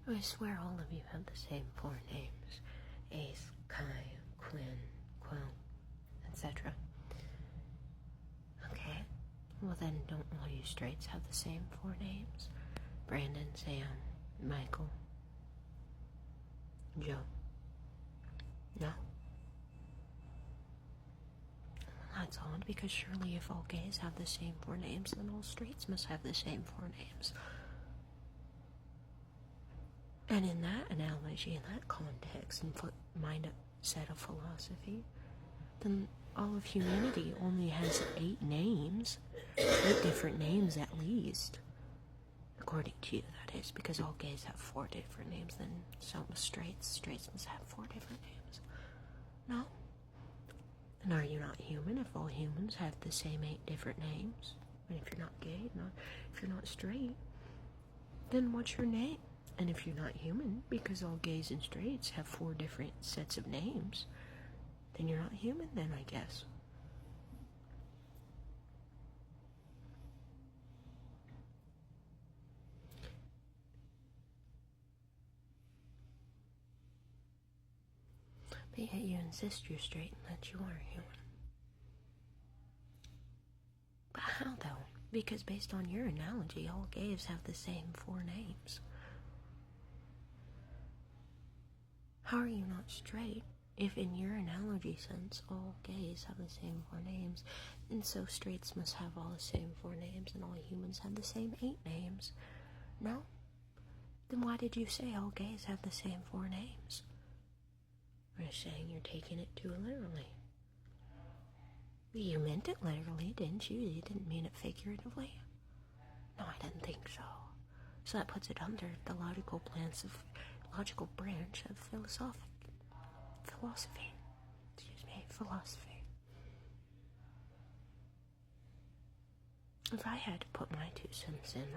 I swear all of you have the same 4 names. Ace, Kai, Quinn, Quill, etc. Okay, well then don't all you straights have the same 4 names? Brandon, Sam, Michael, Joe. No? That's odd, because surely if all gays have the same 4 names, then all straights must have the same 4 names. And in that analogy, in that context, and mindset of philosophy, then all of humanity only has 8 names. 8 different names at least. According to you, that is, because all gays have 4 different names, then so must straights. Straights must have 4 different names. No? And are you not human if all humans have the same 8 different names? And if you're not gay, if you're not straight, then what's your name? And if you're not human, because all gays and straights have 4 different sets of names, then you're not human then, I guess. But yet you insist you're straight and that you are human. But how though? Because based on your analogy, all gays have the same 4 names. How are you not straight if in your analogy sense all gays have the same 4 names, and so straights must have all the same 4 names and all humans have the same 8 names? No? Then why did you say all gays have the same 4 names? You're saying you're taking it too literally. You meant it literally, didn't you? You didn't mean it figuratively? No, I didn't think so. So that puts it under the logical branch of philosophy. If I had to put my 2 cents in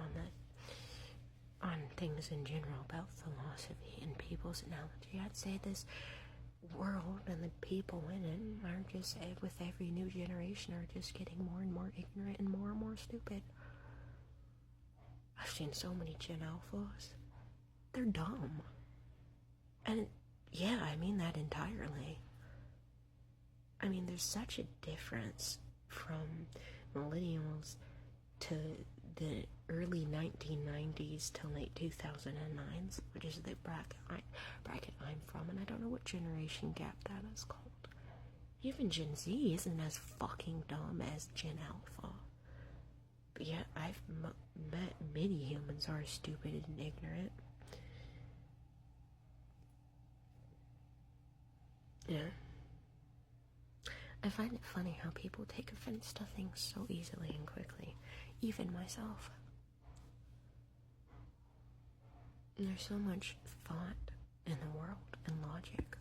on things in general about philosophy and people's analogy, I'd say this world and the people in it are just, with every new generation, are just getting more and more ignorant and more stupid. I've seen so many Gen Alphas. They're dumb. And yeah, I mean that entirely. I mean, there's such a difference from millennials to the early 1990s to late 2009s, which is the bracket I'm from, and I don't know what generation gap that is called. Even Gen Z isn't as fucking dumb as Gen Alpha. But yet, I've met many humans who are stupid and ignorant. Yeah. I find it funny how people take offense to things so easily and quickly. Even myself. And there's so much thought in the world and logic.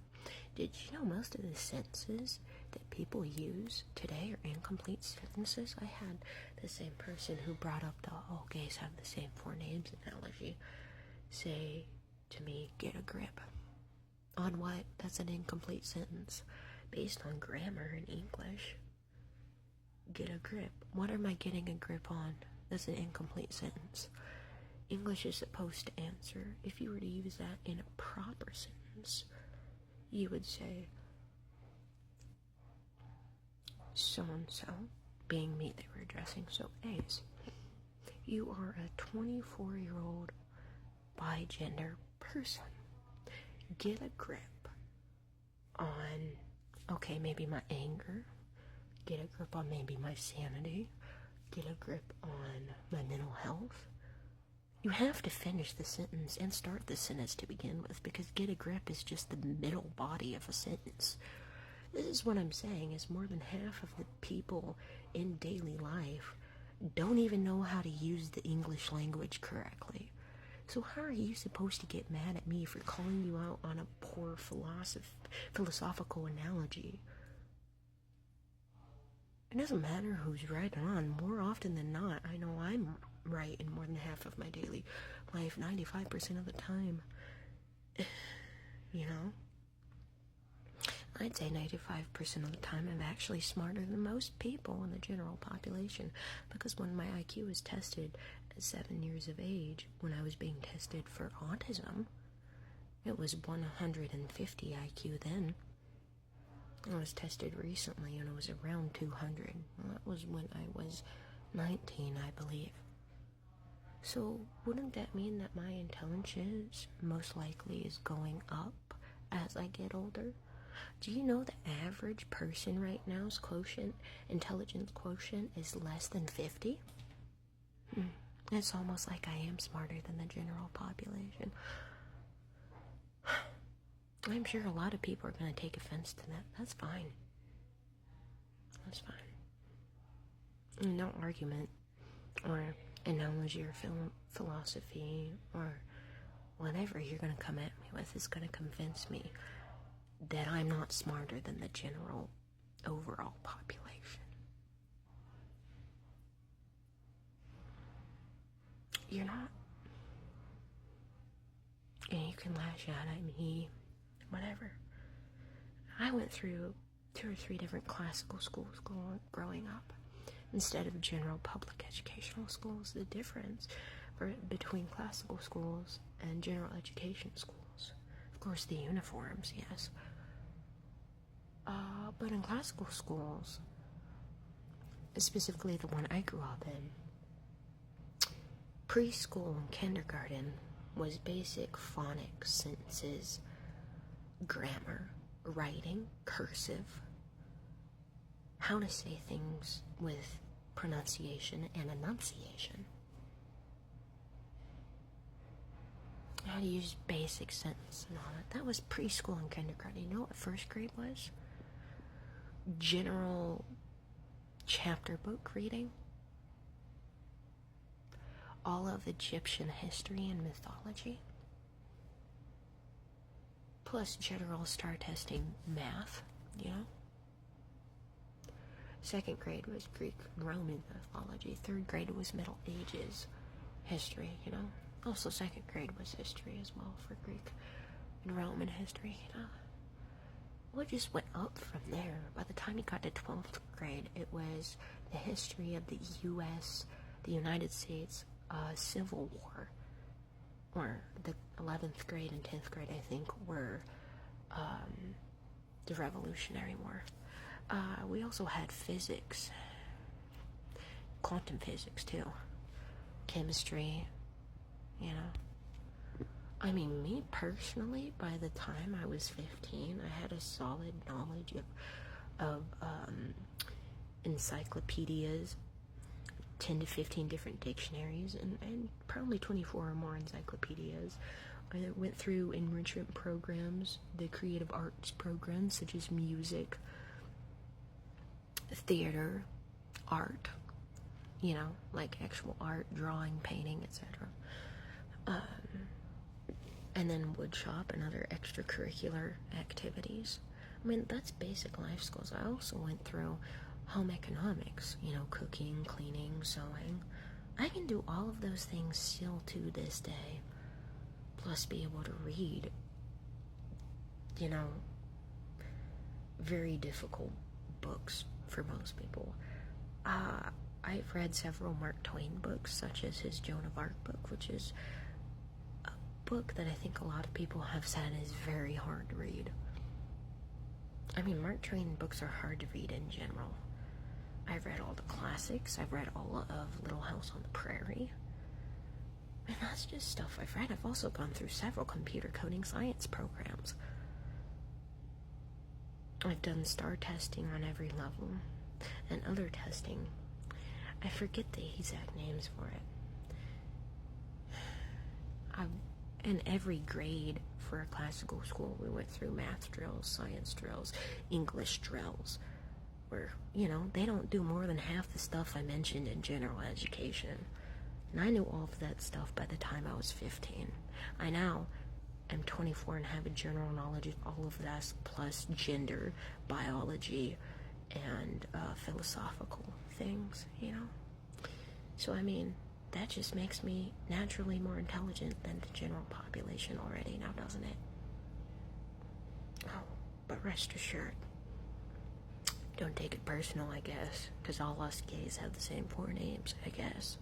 Did you know most of the sentences that people use today are incomplete sentences? I had the same person who brought up the all gays have the same 4 names analogy say to me, get a grip. On what? That's an incomplete sentence based on grammar in English. Get a grip. What am I getting a grip on? That's an incomplete sentence. English is supposed to answer. If you were to use that in a proper sentence, you would say, so-and-so, being me they were addressing, so Ace, you are a 24-year-old bi-gender person. Get a grip on, okay, maybe my anger. Get a grip on maybe my sanity. Get a grip on my mental health. You have to finish the sentence and start the sentence to begin with, because get a grip is just the middle body of a sentence. This is what I'm saying, is more than half of the people in daily life don't even know how to use the English language correctly. So how are you supposed to get mad at me for calling you out on a poor philosophical analogy? It doesn't matter who's right or wrong. More often than not, I know I'm right in more than half of my daily life, 95% of the time. You know? I'd say 95% of the time I'm actually smarter than most people in the general population, because when my IQ is tested 7 years of age, when I was being tested for autism, it was 150 IQ then. I was tested recently and it was around 200. Well, that was when I was 19, I believe. So wouldn't that mean that my intelligence most likely is going up as I get older? Do you know the average person right now's intelligence quotient is less than 50? It's almost like I am smarter than the general population. I'm sure a lot of people are going to take offense to that. That's fine. That's fine. No argument or analogy or philosophy or whatever you're going to come at me with is going to convince me that I'm not smarter than the general overall population. You're not. And you can lash out at me, whatever. I went through 2 or 3 different classical schools growing up instead of general public educational schools. The difference between classical schools and general education schools, of course, the uniforms, yes. But in classical schools, specifically the one I grew up in, preschool and kindergarten was basic phonics, sentences, grammar, writing, cursive, how to say things with pronunciation and enunciation, how to use basic sentence and all that. That was preschool and kindergarten. You know what first grade was? General chapter book reading. All of Egyptian history and mythology. Plus general star testing math, you know. Second grade was Greek and Roman mythology. Third grade was Middle Ages history, you know. Also second grade was history as well for Greek and Roman history, you know. Well, it just went up from there. By the time you got to 12th grade, it was the history of the the United States Civil War. Or the 11th grade and 10th grade, I think, were the Revolutionary War. We also had physics, quantum physics too, chemistry, you know. I mean, me personally, by the time I was 15, I had a solid knowledge of encyclopedias, 10 to 15 different dictionaries, and probably 24 or more encyclopedias. I went through enrichment programs, the creative arts programs, such as music, theater, art, you know, like actual art, drawing, painting, etc. And then woodshop and other extracurricular activities. I mean, that's basic life skills. I also went through home economics, you know, cooking, cleaning, sewing. I can do all of those things still to this day, plus be able to read, you know, very difficult books for most people. I've read several Mark Twain books, such as his Joan of Arc book, which is a book that I think a lot of people have said is very hard to read. I mean, Mark Twain books are hard to read in general. I've read all the classics. I've read all of Little House on the Prairie. And that's just stuff I've read. I've also gone through several computer coding science programs. I've done STAR testing on every level and other testing. I forget the exact names for it. In every grade for a classical school, we went through math drills, science drills, English drills, where, you know, they don't do more than half the stuff I mentioned in general education. And I knew all of that stuff by the time I was 15. I now am 24 and have a general knowledge of all of that, plus gender, biology, and philosophical things, you know? So, I mean, that just makes me naturally more intelligent than the general population already now, doesn't it? Oh, but rest assured, don't take it personal, I guess, because all us gays have the same 4 names, I guess.